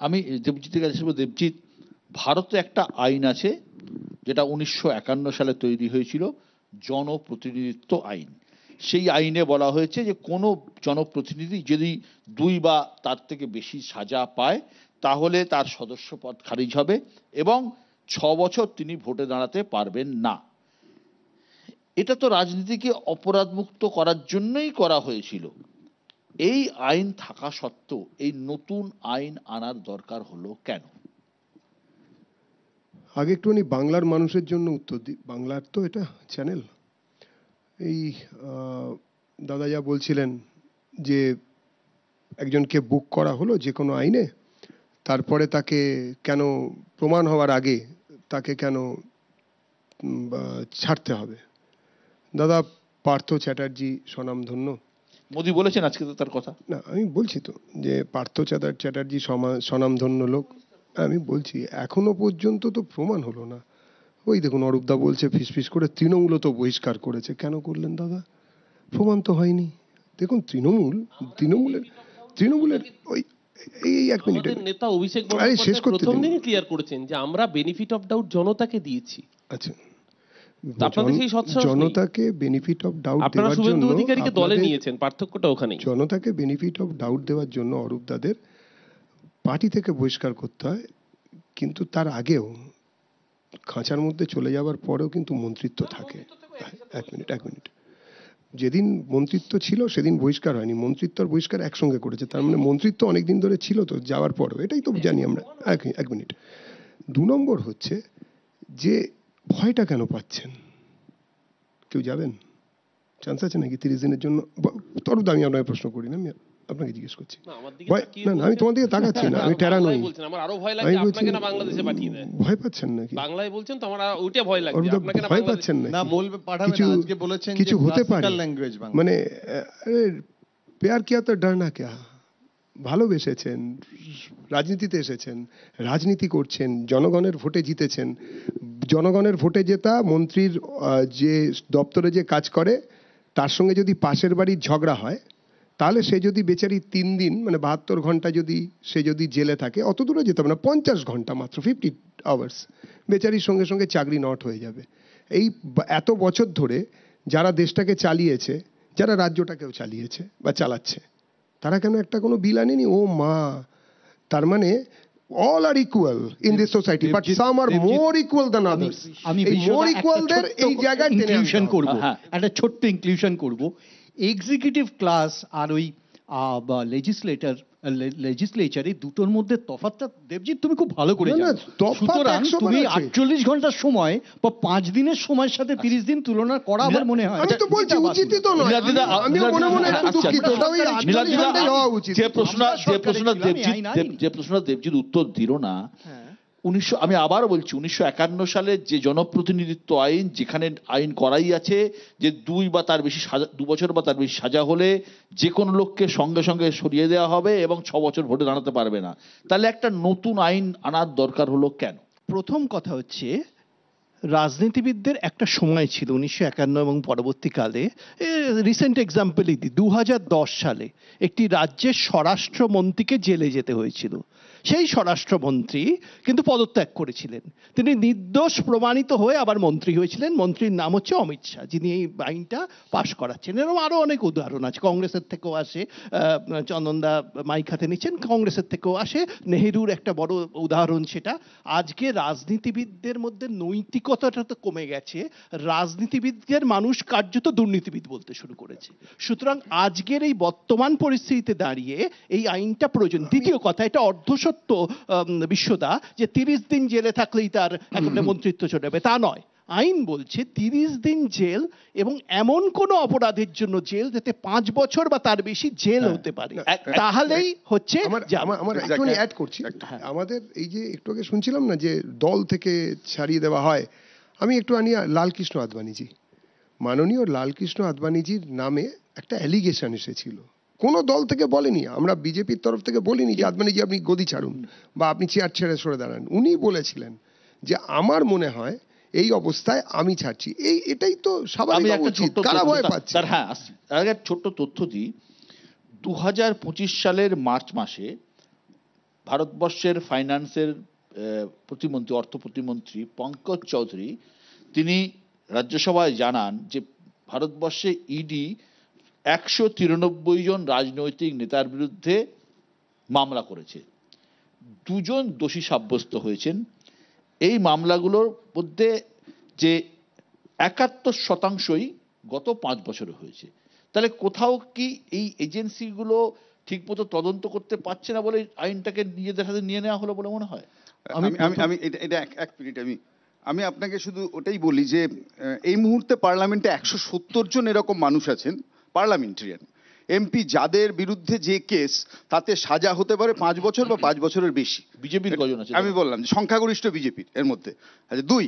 আমি দেবজিতের কাছে বলবো, দেবজিৎ, ভারতে একটা আইন আছে যেটা 1951 সালে তৈরি হয়েছিল, জনপ্রতিনিধিত্ব আইন। সেই আইনে বলা হয়েছে যে কোনো জনপ্রতিনিধি যদি 2 বা তার থেকে বেশি সাজা পায় তাহলে তার সদস্য পদ খারিজ হবে এবং 6 বছর তিনি ভোটে দাঁড়াতে পারবেন না। এটা তো রাজনীতিকে অপরাধমুক্ত করার জন্যই করা হয়েছিল। এই আইন থাকা সত্ত্বেও এই নতুন আইন আনার দরকার হলো কেন? আগে একটুখানি বাংলার মানুষের জন্য উত্তর দিই। বাংলার তো এটা চ্যানেল। এই দাদা যা বলছিলেন যে একজনকে বুক করা হলো যে কোনো আইনে, তারপরে তাকে কেন প্রমাণ হওয়ার আগে তাকে কেন ছাড়তে হবে? দাদা পার্থ চ্যাটার্জি স্বনামধন্য। মোদি বলেছেন আজকে তো তার কথা। না, আমি বলছি তো যে পার্থ চ্যাটার্জি স্বনামধন্য লোক। আমি বলছি এখনো পর্যন্ত তো প্রমাণ হলো না। ওই দেখুন অরূপদা বলছে ফিসফিস করে তৃণমূল তো বহিষ্কার করেছে। কেন করলেন দাদা? প্রমাণ তো হয়নি। দেখুন তৃণমূলের ওই এই 1 মিনিট নেতা অভিষেক বন্দ্যোপাধ্যায় প্রথম দিনই ক্লিয়ার করেছেন যে আমরা বেনিফিট অফ ডাউট জনতাকে দিয়েছি। আচ্ছা, জনতাকে বেনিফিট অফ ডাউট আপনারা শুভেন্দু অধিকারীকে দলে নিয়েছেন, পার্থক্যটা ওখানেই। জনতাকে বেনিফিট অফ ডাউট দেওয়ার জন্য অরূপদাদের পার্টি থেকে বহিষ্কার করতে হয়, কিন্তু তার আগেও খাঁচার মধ্যে চলে যাওয়ার পরেও কিন্তু মন্ত্রিত্ব থাকে। 1 মিনিট, যেদিন মন্ত্রিত্ব ছিল সেদিন বহিষ্কার হয়নি, মন্ত্রিত্ব আর বহিষ্কার একসঙ্গে করেছে। তার মানে মন্ত্রিত্ব অনেকদিন ধরে ছিল তো যাওয়ার পরেও, এটাই তো জানি আমরা। 1 মিনিট। 2 নম্বর হচ্ছে যে ভয়টা কেন পাচ্ছেন? কেউ যাবেন? চান্স আছে নাকি 30 দিনের জন্য? তরফ আমি আপনাকে প্রশ্ন করি না, আমি আপনাকে জিজ্ঞেস করছি। না, আমি তোমার দিকে তাকাচ্ছি না, আমি টেরা নই। আমার আরো ভয় লাগে আপনাকে না বাংলাদেশে পাঠিয়ে দেয়। ভয় পাচ্ছেন নাকি? বাংলায় বলছেন তো আমার ওইটা ভয় লাগে আপনাকে না ভয় পাচ্ছেন নাকি? না বলবে পাঠাবেন, আজকে বলেছেন কিছু হতে পারে ল্যাঙ্গুয়েজ বাংলা। মানে প্যার কিয়া তো ডরনা কিয়া। ভালোবেসেছেন, রাজনীতিতে এসেছেন, রাজনীতি করছেন, জনগণের ভোটে জিতেছেন। জনগণের ভোটে জেতা মন্ত্রীর যে দপ্তরে যে কাজ করে তার সঙ্গে যদি পাশের বাড়ির ঝগড়া হয়, তাহলে সে যদি বেচারি 3 দিন মানে 72 ঘন্টা যদি সে যদি জেলে থাকে, অত দূরে যেতে হবে না, 50 ঘন্টা মাত্র, 50 আওয়ার্স, বেচারির সঙ্গে সঙ্গে চাকরি নট হয়ে যাবে। এই এত বছর ধরে যারা দেশটাকে চালিয়েছে, যারা রাজ্যটাকেও চালিয়েছে বা চালাচ্ছে, তারা কেন একটা কোনো বিল আনেনি? ও মা, তার মানে all are equal in this society, but some are more equal than others. আমি more equal দের এই জায়গায় ইনক্লুশন করব, একটা ছোট্ট ইনক্লুশন করব। এক্সিকিউটিভ ক্লাস আর ওই লেজিসলেচার, এই দুটোর মধ্যে তফাৎটা দেবজিৎ তুমি খুব ভালো করে জানো। সুতরাং তুমি 48 ঘন্টার সময় বা 5 দিনের সময়ের সাথে 30 দিন তুলনা করা আমার মনে হয় আমি তো বলছি উচিতই তো নয়। আমি মনে মনে একটু দুঃখিত, ওটা ওই 48 ঘন্টাই হওয়া উচিত। যে প্রশ্ন দেবজিৎ উত্তর দিল না, আমি আবার বলছি 1951 সালের যে জনপ্রতিনিধিত্ব আইন, যেখানে আইন করাই আছে যে 2 বা তার বেশি সাজা, 2 বছর বা তার বেশি সাজা হলে যে কোনো লোককে সঙ্গে সঙ্গে সরিয়ে দেওয়া হবে এবং 6 বছর ভোটে দাঁড়াতে পারবে না। তাহলে একটা নতুন আইন আনার দরকার হলো কেন? প্রথম কথা হচ্ছে, রাজনীতিবিদদের একটা সময় ছিল 1951 এবং পরবর্তীকালে, রিসেন্ট এক্সাম্পলই দিই, 2010 সালে একটি রাজ্যের স্বরাষ্ট্রমন্ত্রীকে জেলে যেতে হয়েছিল। সেই স্বরাষ্ট্রমন্ত্রী কিন্তু পদত্যাগ করেছিলেন, তিনি নির্দোষ প্রমাণিত হয়ে আবার মন্ত্রী হয়েছিলেন। মন্ত্রীর নাম হচ্ছে অমিত শাহ, যিনি এই আইনটা পাশ করাচ্ছেন। এরকম আরও অনেক উদাহরণ আছে, কংগ্রেসের থেকেও আসে, চন্দনদা মাইক হাতে নিচ্ছেন, কংগ্রেসের থেকেও আসে, নেহেরুর একটা বড় উদাহরণ সেটা। আজকে রাজনীতিবিদদের মধ্যে নৈতিকতাটা তো কমে গেছে, রাজনীতিবিদদের মানুষ কার্যত দুর্নীতিবিদ বলতে শুরু করেছে। সুতরাং আজকের এই বর্তমান পরিস্থিতিতে দাঁড়িয়ে এই আইনটা প্রয়োজন। দ্বিতীয় কথা, এটা অর্ধসত্য বিশ্বদা যে 30 দিন জেলে থাকলেই তার একেবারে মন্ত্রিত্ব চলে যাবে, তা নয়। আইন বলছে 30 দিন জেল এবং এমন কোন অপরাধের জন্য জেল যাতে 5 বছর বা তার বেশি জেল হতে পারে, তাহলেই হচ্ছে। আমার একটুখানি অ্যাড করছি, আমাদের এই যে একটু আগে শুনছিলাম না যে দল থেকে ছাড়িয়ে দেওয়া হয়, আমি একটু আনি লালকৃষ্ণ আদবানিজি, মাননীয় লালকৃষ্ণ আদবানিজির নামে একটা অ্যালিগেশন এসেছিল। কোনো দল থেকে বলেনি, আমরা বিজেপির তরফ থেকে বলিনি যে আদবানিজি আপনি গদি ছাড়ুন বা আপনি চেয়ার ছেড়ে সরে দাঁড়ান। উনি বলেছিলেন যে আমার মনে হয় এই অবস্থায় আমি ছাড়ছি। এটাই তো স্বাভাবিক উচিত, কারা ভয় পাচ্ছে? হ্যাঁ, একটা ছোট্ট তথ্য দিই। 2025 সালের মার্চ মাসে ভারতবর্ষের ফাইন্যান্সের প্রতিমন্ত্রী, অর্থ প্রতিমন্ত্রী পঙ্কজ চৌধুরী, তিনি রাজ্যসভায় জানান যে ভারতবর্ষে ইডি 193 জন রাজনৈতিক নেতার বিরুদ্ধে মামলা করেছে, 2 জন দোষী সাব্যস্ত হয়েছেন। এই মামলাগুলোর মধ্যে যে 71% গত 5 বছরে হয়েছে। তাহলে কোথাও কি এই এজেন্সিগুলো ঠিকমতো তদন্ত করতে পারছে না বলে আইনটাকে নিজেদের হাতে নিয়ে নেওয়া হলো বলে মনে হয়? আমি আমি আমি এটা এক মিনিট আমি আপনাকে শুধু ওটাই বলি যে এই মুহূর্তে পার্লামেন্টে 170 জন এরকম মানুষ আছেন, পার্লামেন্টারিয়ান এমপি, যাদের বিরুদ্ধে যে কেস তাতে সাজা হতে পারে 5 বছর বা 5 বছরের বেশি। বিজেপির কজন আছে? আমি বললাম যে সংখ্যাগরিষ্ঠ বিজেপির এর মধ্যে। আচ্ছা, 2,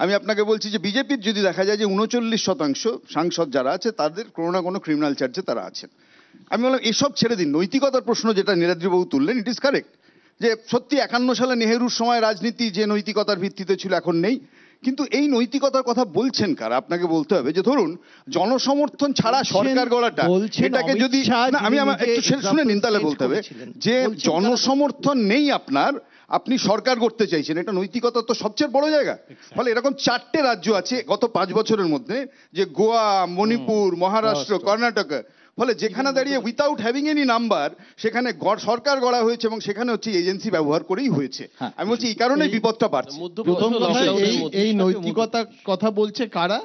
আমি আপনাকে বলছি যে বিজেপির যদি দেখা যায় যে 39% সাংসদ যারা আছে তাদের কোনো না কোনো ক্রিমিনাল চার্জে তারা আছেন। আমি বললাম এসব ছেড়ে দিন, নৈতিকতার প্রশ্ন যেটা নীলাদ্রিবাবু তুললেন, ইট ইজ কারেক্ট যে সত্যি 51 সালে নেহেরুর সময় রাজনীতি যে নৈতিকতার ভিত্তিতে ছিল এখন নেই, কিন্তু এই নৈতিকতার কথা বলছেন কারা? আপনাকে বলতে হবে যে ধরুন জনসমর্থন ছাড়া সরকার গড়াটা, এটাকে যদি না, আমি আমার একটু শুনে নিন, তাহলে বলতে হবে যে জনসমর্থন নেই আপনার, আপনি সরকার করতে চাইছেন, এটা নৈতিকতা তো সবচেয়ে বড় জায়গা। ফলে এরকম 4টে রাজ্য আছে গত 5 বছরের মধ্যে, যে গোয়া, মণিপুর, মহারাষ্ট্র, কর্ণাটক, ফলে যেখানে দাঁড়িয়ে উইথাউট হ্যাভিং এনি নাম্বার সেখানে সরকার গড়া হয়েছে এবং সেখানে হচ্ছে এজেন্সি ব্যবহার করেই হয়েছে। আমি বলছি এই কারণেই বিপদটা বাড়ছে। প্রথম কথা এই নৈতিকতার কথা বলছে কারা?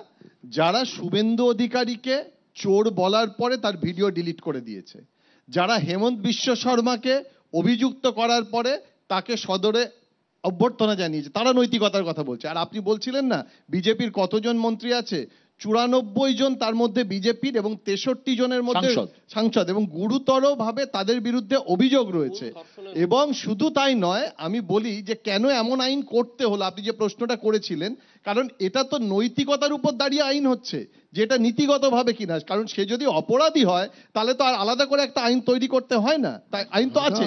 যারা শুভেন্দু অধিকারীকে চোর বলার পরে তার ভিডিও ডিলিট করে দিয়েছে, যারা হেমন্ত বিশ্ব শর্মাকে অভিযুক্ত করার পরে তাকে সদরে অভ্যর্থনা জানিয়েছে, তারা নৈতিকতার কথা বলছে। আর আপনি বলছিলেন না বিজেপির কতজন মন্ত্রী আছে? 94 জন, তার মধ্যে বিজেপির, এবং 63 জনের মধ্যে সাংসদ, এবং গুরুতর ভাবে তাদের বিরুদ্ধে অভিযোগ রয়েছে। এবং শুধু তাই নয়, আমি বলি যে কেন এমন আইন করতে হলো, আপনি যে প্রশ্নটা করেছিলেন, কারণ এটা তো নৈতিকতার উপর দাঁড়িয়ে আইন হচ্ছে, যেটা নীতিগতভাবে কিনা। কারণ সে যদি অপরাধী হয় তাহলে তো আর আলাদা করে একটা আইন তৈরি করতে হয় না, তাই আইন তো আছে।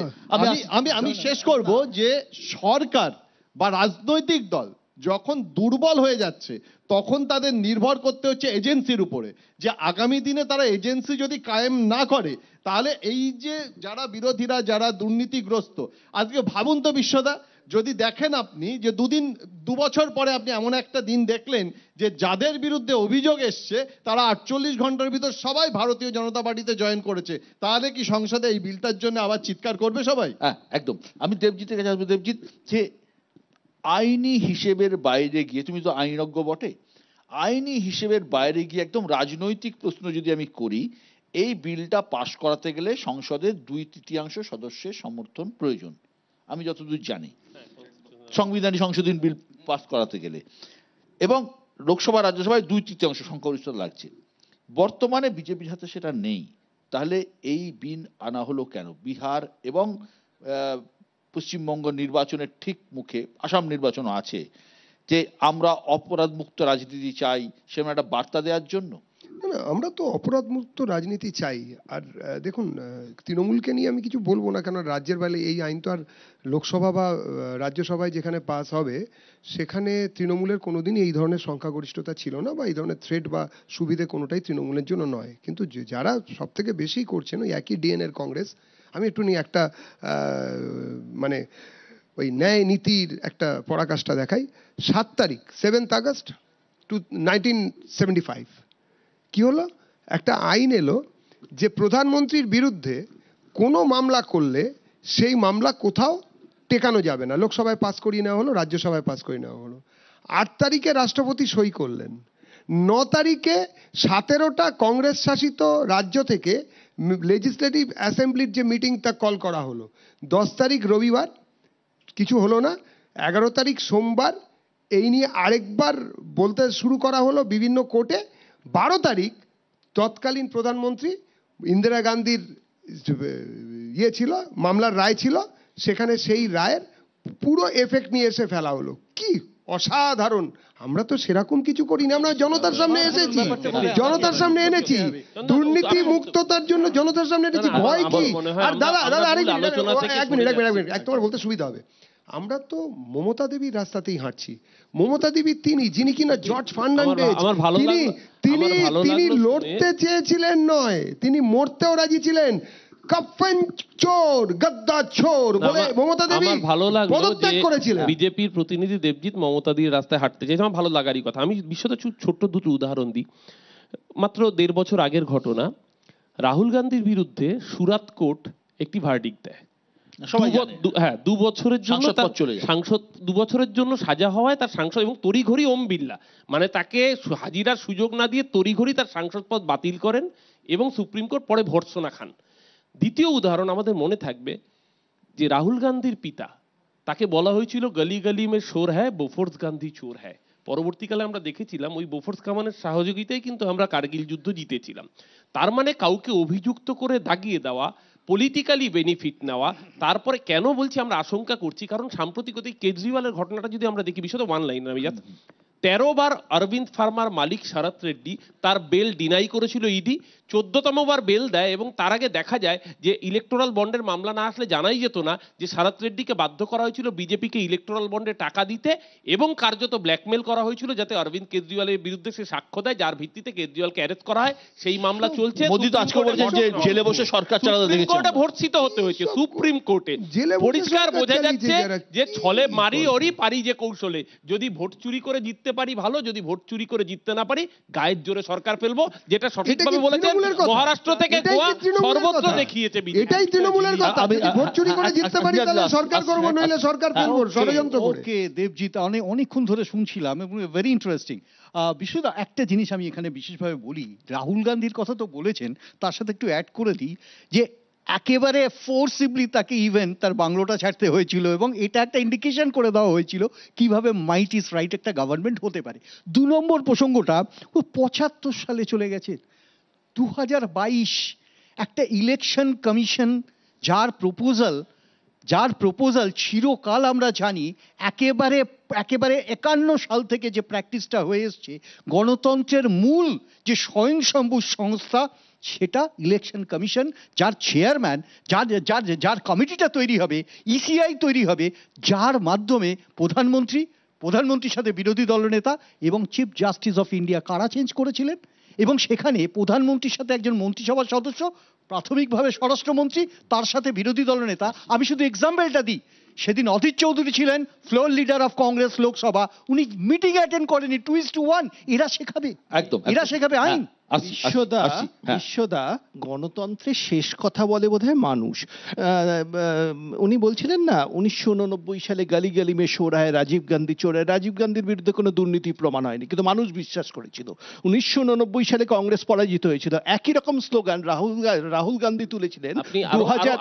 আমি শেষ করব যে সরকার বা রাজনৈতিক দল যখন দুর্বল হয়ে যাচ্ছে তখন তাদের নির্ভর করতে হচ্ছে এজেন্সির উপরে, যে আগামী দিনে তারা এজেন্সি যদি কায়েম না করে তাহলে এই যে যারা বিরোধীরা, যারা দুর্নীতিগ্রস্ত, আজকে ভাবুন তো বিশ্বদা, যদি দেখেন আপনি যে 2 বছর পরে আপনি এমন একটা দিন দেখলেন যে যাদের বিরুদ্ধে অভিযোগ এসছে তারা 48 ঘন্টার ভিতর সবাই ভারতীয় জনতা পার্টিতে জয়েন করেছে, তাহলে কি সংসদে এই বিলটার জন্য আবার চিৎকার করবে সবাই? হ্যাঁ, একদম। আমি দেবজিতের কাছে আসবো। দেবজিৎ, যে আইনি হিসেবের বাইরে গিয়ে, তুমি তো আইনজ্ঞ বটে, আইনি হিসেবের বাইরে গিয়ে একদম রাজনৈতিক প্রশ্ন যদি আমি করি, এই বিলটা পাশ করাতে গেলে সংসদের 2/3 সদস্যের সমর্থন প্রয়োজন, আমি যতদূর জানি, সাংবিধানিক সংশোধনী বিল পাস করাতে গেলে, এবং লোকসভা রাজ্যসভায় 2/3 সংখ্যাগরিষ্ঠতা লাগছে। বর্তমানে বিজেপির হাতে সেটা নেই, তাহলে এই বিল আনা হলো কেন? বিহার এবং পশ্চিমবঙ্গ নির্বাচনের ঠিক মুখে আসাম নির্বাচনও আছে, যে আমরা অপরাধ মুক্ত রাজনীতি চাই, সেরকম একটা বার্তা দেওয়ার জন্য। না, আমরা তো অপরাধ মুক্ত রাজনীতি চাই। আর দেখুন, তৃণমূলকে নিয়ে আমি কিছু বলবো না, কেন রাজ্যের বাইরে এই আইন তো আর লোকসভা বা রাজ্যসভায় যেখানে পাস হবে সেখানে তৃণমূলের কোনোদিনই এই ধরনের সংখ্যাগরিষ্ঠতা ছিল না, বা এই ধরনের থ্রেট বা সুবিধে কোনোটাই তৃণমূলের জন্য নয়। কিন্তু যারা সব থেকে বেশি করছেন ওই একই ডিএনএর কংগ্রেস। আমি একটু নিয়ে একটা মানে ওই ন্যায় নীতির একটা পরাকাষ্ঠা দেখাই। 7 তারিখ 7th August 1975 কি হলো? একটা আইন এলো যে প্রধানমন্ত্রীর বিরুদ্ধে কোনো মামলা করলে সেই মামলা কোথাও টেকানো যাবে না। লোকসভায় পাস করিয়ে নেওয়া হলো, রাজ্যসভায় পাস করিয়ে নেওয়া হলো। 8 তারিখে রাষ্ট্রপতি সই করলেন। 9 তারিখে 17টা কংগ্রেস শাসিত রাজ্য থেকে লেজিসলেটিভ অ্যাসেম্বলির যে মিটিং তা কল করা হলো। 10 তারিখ রবিবার, কিছু হলো না। 11 তারিখ সোমবার এই নিয়ে আরেকবার বলতে শুরু করা হলো বিভিন্ন কোর্টে। 12 তারিখ তৎকালীন প্রধানমন্ত্রী ইন্দিরা গান্ধীর ছিল, মামলার রায় ছিল, সেখানে সেই রায়ের পুরো এফেক্ট নিয়ে এসে ফেলা হলো। কি অসাধারণ! আমরা তো সেরকম কিছু করি না, আমরা জনতার সামনে এসেছি, জনতার সামনে এনেছি, দুর্নীতি মুক্ততার জন্য জনতার সামনে এনেছি। ভয় কি? আর দাদা এক মিনিট তোমার বলতে সুবিধা হবে। আমরা তো মমতা দেবীর রাস্তাতেই হাঁটছি। মমতা দেবী যিনি কিনা জর্জ ফার্নান্ডেজ, তিনি লড়তে চেয়েছিলেন নয়, তিনি মরতেও রাজি ছিলেন। কাফেন চোর, গদ্দা চোর বলে মমতা দেবী আমার ভালো লাগলো পদত্যাগ যে করেছিলেন। বিজেপির প্রতিনিধি দেবজিৎ মমতা দির রাস্তায় হাঁটতে চাইছে, আমার ভালো লাগারই কথা। আমি বিশ্বত ছোট্ট দুটো উদাহরণ দিই। মাত্র 1.5 বছর আগের ঘটনা, রাহুল গান্ধীর বিরুদ্ধে সুরাত কোর্ট একটি ভার্ডিক্ট দেয়। সবাই জানে। 2 বছরের জন্য সাংসদ পদ তার চলে যায়। সাংসদ 2 বছরের জন্য সাজা হওয়ায় তার সাংসদ, এবং তড়িঘড়ি ওম বিড়লা মানে তাকে হাজিরার সুযোগ না দিয়ে তড়িঘড়ি তার সাংসদ পদ বাতিল করেন এবং সুপ্রিম কোর্ট পরে ভর্ৎসনা খান। দ্বিতীয় উদাহরণ আমাদের মনে থাকবে যে রাহুল গান্ধীর পিতা, তাকে বলা হয়েছিল গলি গলি মে শোর হ্যায়, বোফোর্স গান্ধী চোর হ্যায়। পরবর্তীকালে আমরা দেখেছিলাম ওই বোফোর্স কামানের সহযোগিতায় কিন্তু আমরা কার্গিল যুদ্ধ জিতেছিলাম। তার মানে কাউকে অভিযুক্ত করে দাগিয়ে দেওয়া, পলিটিক্যালি বেনিফিট নেওয়া। তারপরে কেন বলছি আমরা আশঙ্কা করছি, কারণ সাম্প্রতিক কেজরিওয়ালের ঘটনাটা যদি আমরা দেখি, বিশেষত ওয়ান লাইন আমি জাস্ট 13 বার অরবিন্দ ফার্মার মালিক শরৎ রেড্ডি তার বেল ডিনাই করেছিল ইডি, 14তম বার বেল দেয়, এবং তার আগে দেখা যায় যে ইলেকটোরাল বন্ডের মামলা না আসলে জানাই যেত না যে শরৎ রেড্ডিকে বাধ্য করা হয়েছিল বিজেপিকে ইলেকটোরাল বন্ডে টাকা দিতে, এবং কার্যত ব্ল্যাকমেল করা হয়েছিল যাতে অরবিন্দ কেজরিওয়ালের বিরুদ্ধে সে সাক্ষ্য দেয়, যার ভিত্তিতে কেজরিওয়ালকে অ্যারেস্ট করা হয়। সেই মামলা চলছে। মোদি তো আজকে বলেছেন যে জেলে বসে সরকার চালাতে সুপ্রিম দেখেছেন। কোর্টে ভর্ৎসিত হতে হয়েছে, সুপ্রিম কোর্টে জেলে বসে পরিষ্কার সরকার বোঝা চালিয়েছে যাচ্ছে যারা। যে ছলে কি মারি করে? ওরি পারি যে কৌশলে। যদি ভোট চুরি করে জিততে পারি ভালো, যদি ভোট চুরি করে জিততে না পারি গায়ের জোরে সরকার ফেলবো, যেটা সঠিকভাবে কি বলেছেন তৃণমূলের কথা? মহারাষ্ট্র থেকে এটাই কি গোয়া তৃণমূলের সর্বত্র কথা? দেখিয়েছে বিজেপি। এটাই তৃণমূলের কথা। আমি- যদি ভোট চুরি করে জিততে পারি তাহলে সরকার করবো, নইলে সরকার ফেলবো ষড়যন্ত্র করে। ওকে দেবজিৎ, অনেকক্ষণ ধরে শুনছিলাম এবং ভেরি ইন্টারেস্টিং। বিশ্বদা, একটা জিনিস আমি এখানে বিশেষভাবে বলি, রাহুল গান্ধীর কথা তো বলেছেন, তার সাথে একটু অ্যাড করে দিই যে একেবারে ফোর্সিবলি তাকে ইভেন তার বাংলোটা ছাড়তে হয়েছিল, এবং এটা একটা ইন্ডিকেশন করে দেওয়া হয়েছিল কিভাবে মাইট ইজ রাইট একটা গভর্নমেন্ট হতে পারে। 2 নম্বর প্রসঙ্গটা, ও 75 সালে চলে গেছে। 2022 একটা ইলেকশন কমিশন যার প্রপোজাল চিরকাল আমরা জানি, একেবারে 51 সাল থেকে যে প্র্যাকটিসটা হয়ে এসছে, গণতন্ত্রের মূল যে স্বয়ংসম্ভূ সংস্থা, সেটা ইলেকশন কমিশন, যার চেয়ারম্যান, যার কমিটিটা তৈরি হবে, ইসিআই তৈরি হবে, যার মাধ্যমে প্রধানমন্ত্রীর সাথে বিরোধী দলনেতা এবং চিফ জাস্টিস অফ ইন্ডিয়া কারা চেঞ্জ করেছিলেন, এবং সেখানে প্রধানমন্ত্রীর সাথে একজন মন্ত্রিসভার সদস্য, প্রাথমিকভাবে স্বরাষ্ট্রমন্ত্রী, তার সাথে বিরোধী দলনেতা। আমি শুধু এক্সাম্পলটা দিই, সেদিন অধীর চৌধুরী ছিলেন floor leader of Congress Lok Sabha, উনি মিটিং অ্যাটেন্ড করেনি। 2:1 এরা শেখাবে, একদম। এরা শেখাবে আইন। বিশ্বদা, গণতন্ত্রের শেষ কথা বলে বোধহয় মানুষ। উনি বলছিলেন না 1989 সালে গালি গালি মে শোর হ্যায়, রাজীব গান্ধী চোর হ্যায়। রাজীব গান্ধীর বিরুদ্ধে কোনো দুর্নীতি প্রমাণ হয়নি, কিন্তু মানুষ বিশ্বাস করেছিল। 1989 সালে কংগ্রেস পরাজিত হয়েছিল, একই রকম স্লোগান রাহুল গান্ধী তুলেছিলেন। আপনি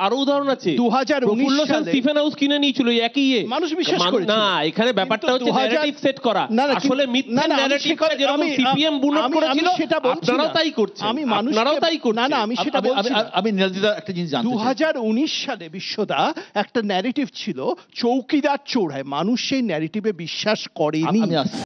আরো উদাহরণ আছে, 2019 সালে স্টিফেন হাউস কিনে নিয়েছিল একই মানুষ বিশ্বাস করেছিল। না, এখানে ব্যাপারটা হচ্ছে ন্যারেটিভ সেট করা। আসলে মিথ্যা ন্যারেটিভ করে, যেরকম সিপিএম বুনট করেছিল, আপনারাও তাই করছেন, আপনারাও তাই করছেন। আমি সেটা বলছি না। আমি নীলাদিদা একটা জিনিস জানতে চাই। 2019 সালে বিশ্বদা একটা ন্যারেটিভ ছিল চৌকিদার চোর হয়, মানুষ সেই ন্যারেটিভে বিশ্বাস করেনি। আমি আসছি।